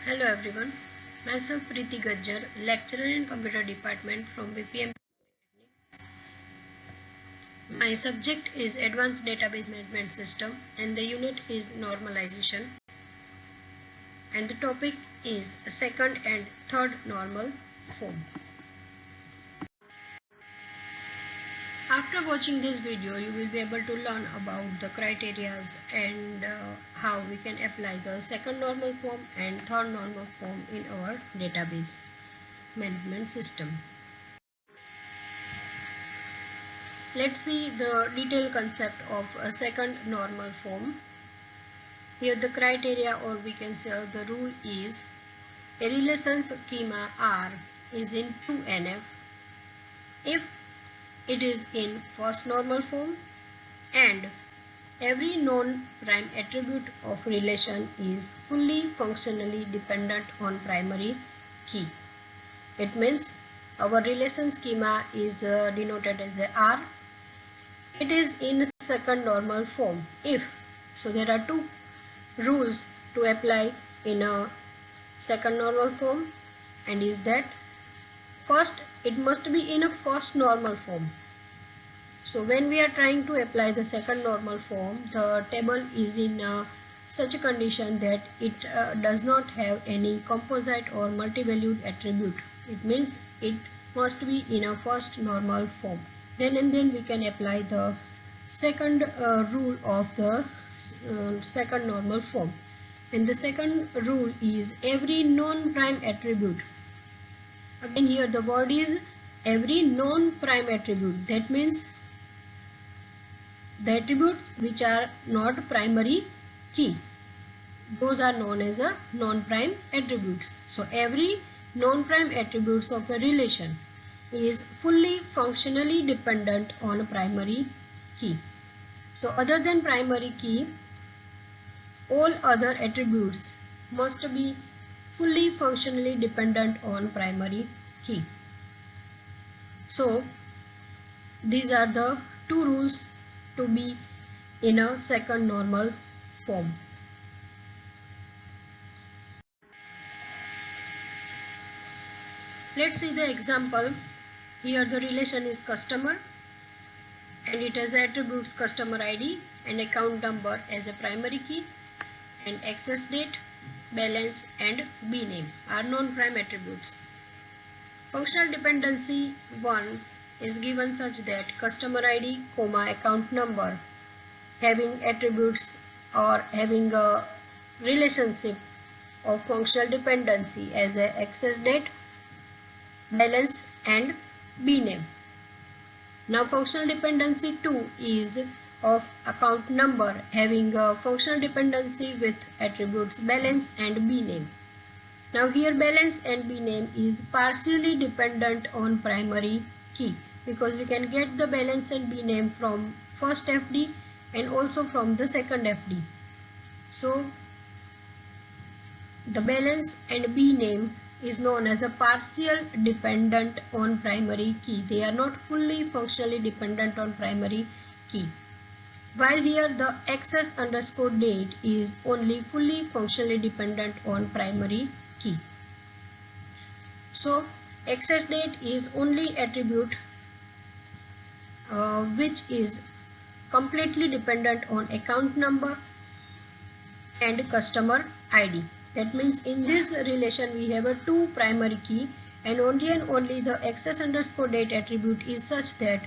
Hello everyone, myself Preeti Gajjar, lecturer in computer department from BPM. My subject is advanced database management system and the unit is normalization, and the topic is second and third normal form. After watching this video, you will be able to learn about the criterias and how we can apply the second normal form and third normal form in our database management system. Let's see the detailed concept of a second normal form. Here the criteria, or we can say the rule, is a relation schema R is in 2NF if it is in first normal form and every non-prime attribute of relation is fully functionally dependent on primary key. It means our relation schema is denoted as a R. It is in second normal form if. So there are two rules to apply in a second normal form, and is that first it must be in a first normal form. So when we are trying to apply the second normal form, the table is in such a condition that it does not have any composite or multi-valued attribute. It means it must be in a first normal form. Then we can apply the second rule of the second normal form. And the second rule is every non-prime attribute. Again here the word is every non-prime attribute. That means the attributes which are not primary key, those are known as a non-prime attributes. So every non-prime attributes of a relation is fully functionally dependent on a primary key. So other than primary key, all other attributes must be fully functionally dependent on primary key. So these are the two rules to be in a second normal form. Let's see the example. Here the relation is customer and it has attributes customer ID and account number as a primary key, and access date, balance and bname are non-prime attributes. Functional dependency 1 is given such that customer ID, account number having attributes or having a relationship of functional dependency as a access date, balance and bname. Now functional dependency 2 is of account number having a functional dependency with attributes balance and bname. Now here balance and bname is partially dependent on primary key, because we can get the balance and bname from first FD and also from the second FD. So the balance and bname is known as a partial dependent on primary key. They are not fully functionally dependent on primary key. While here the access underscore date is only fully functionally dependent on primary key. So access date is only attribute which is completely dependent on account number and customer ID. That means in this relation we have a two primary key, and only the access underscore date attribute is such that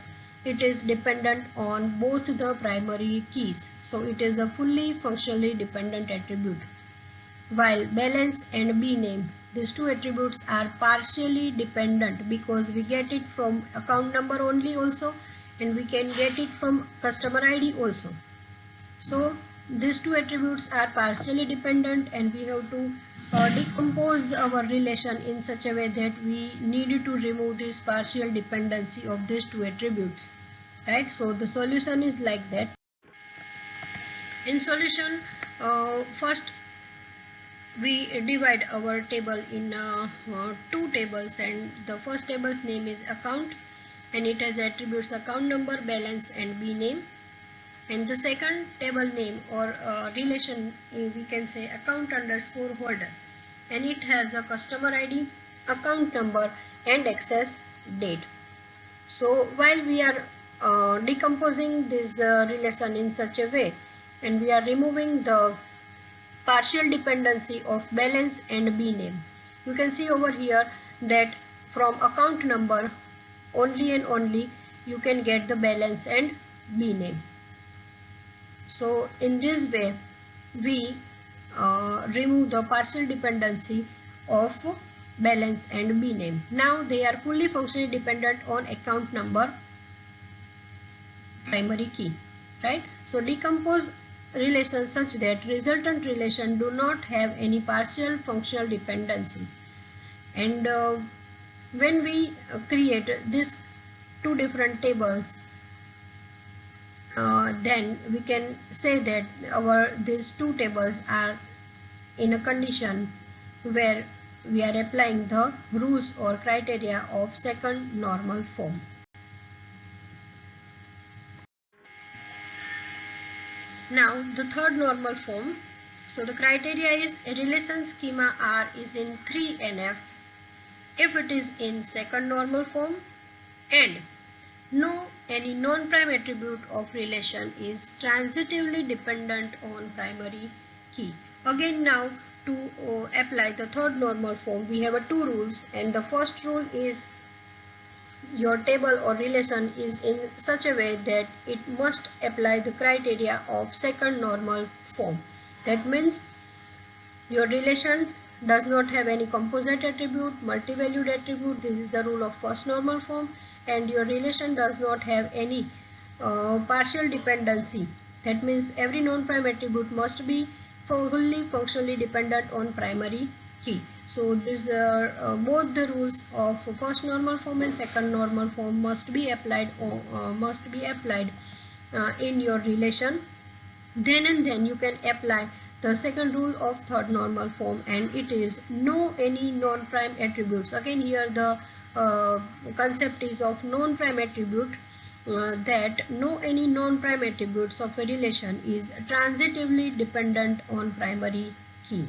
it is dependent on both the primary keys. So it is a fully functionally dependent attribute. While balance and bname, these two attributes are partially dependent, because we get it from account number only also, and we can get it from customer ID also. So these two attributes are partially dependent, and we have to decompose our relation in such a way that we need to remove this partial dependency of these two attributes, right? So the solution is like that. In solution, first we divide our table in two tables, and the first table's name is account and it has attributes account number, balance and bname. And the second table name or relation, we can say account underscore holder. and it has a customer ID, account number and access date. So while we are decomposing this relation in such a way, and we are removing the partial dependency of balance and B name, you can see over here that from account number only and only you can get the balance and B name. So in this way we remove the partial dependency of balance and B name. Now they are fully functionally dependent on account number, primary key, right? So decompose relation such that resultant relation do not have any partial functional dependencies. And when we create these two different tables, then we can say that these two tables are in a condition where we are applying the rules or criteria of second normal form. Now the third normal form. So the criteria is a relation schema R is in 3NF if it is in second normal form, and no any non-prime attribute of relation is transitively dependent on primary key. Again, now to apply the third normal form, we have two rules, and the first rule is your table or relation is in such a way that it must apply the criteria of second normal form. That means your relation does not have any composite attribute, multi-valued attribute. This is the rule of first normal form. And your relation does not have any partial dependency. That means every non-prime attribute must be fully functionally dependent on primary key. So this both the rules of first normal form and second normal form must be applied in your relation. Then and then you can apply the second rule of third normal form, and it is no any non-prime attributes. Again, here the concept is of non-prime attribute, that no any non-prime attributes of a relation is transitively dependent on primary key.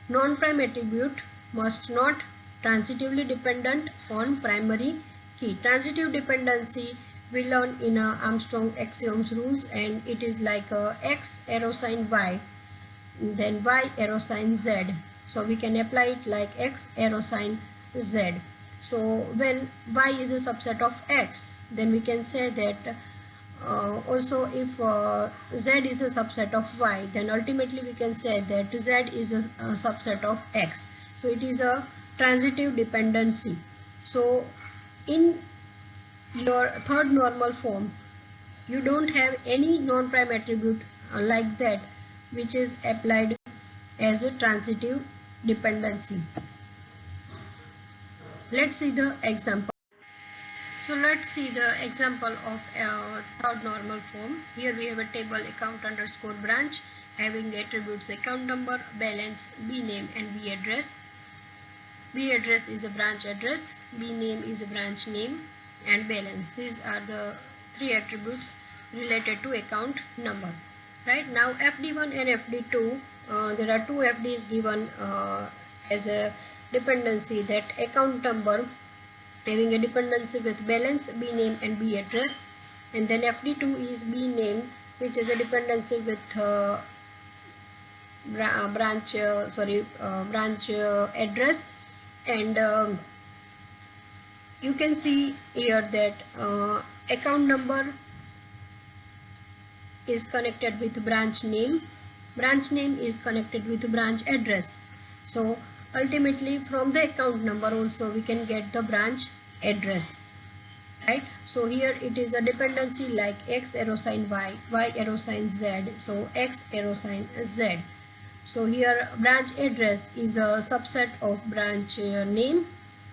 Non-prime attribute must not transitively dependent on primary key. Transitive dependency we learn in Armstrong axioms rules, and it is like x arrow sign y, then y arrow sign z. So we can apply it like x arrow sign z. So when y is a subset of x, then we can say that also if z is a subset of y, then ultimately we can say that z is a subset of x. So it is a transitive dependency. So in your third normal form, you don't have any non-prime attribute like that which is applied as a transitive dependency. Let's see the example. So let's see the example of third normal form. Here we have a table account underscore branch having attributes account number, balance, B name and B address. B address is a branch address, B name is a branch name, and balance. These are the three attributes related to account number. Right now FD1 and FD2, there are two FDs given as a dependency, that account number having a dependency with balance, B name and B address, and then FD2 is B name which is a dependency with branch address, and you can see here that account number is connected with branch name is connected with branch address. So ultimately from the account number also we can get the branch address, right? So here it is a dependency like x arrow sign y, y arrow sign z, so x arrow sign z. So here branch address is a subset of branch name,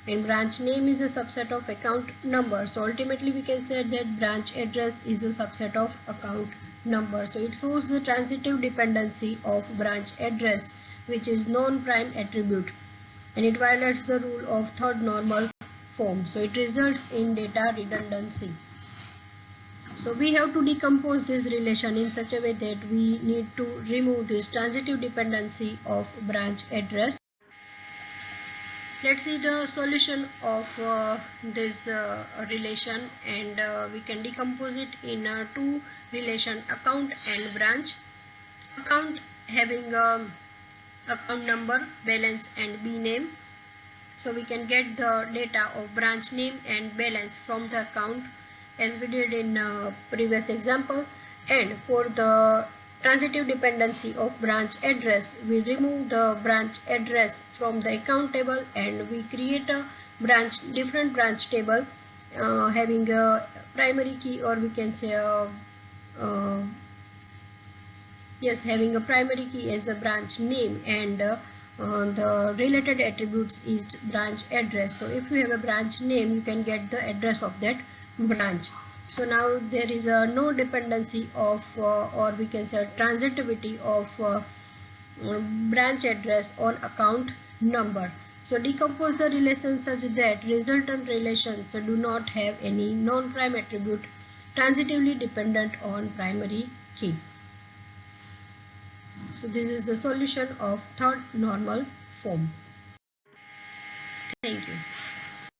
and branch name is a subset of account number. So ultimately we can say that branch address is a subset of account number. So it shows the transitive dependency of branch address, which is non-prime attribute, and it violates the rule of third normal form. So it results in data redundancy. So we have to decompose this relation in such a way that we need to remove this transitive dependency of branch address. Let's see the solution of this relation, and we can decompose it in two relation, account and branch. Account having account number, balance and B name. So we can get the data of branch name and balance from the account as we did in previous example. And for the transitive dependency of branch address, we remove the branch address from the account table and we create a different branch table having a primary key, or we can say uh, having a primary key as a branch name, and the related attributes is branch address. So if you have a branch name, you can get the address of that branch. So now there is no dependency of or we can say transitivity of branch address on account number. So decompose the relation such that resultant relations do not have any non-prime attribute transitively dependent on primary key. So this is the solution of third normal form.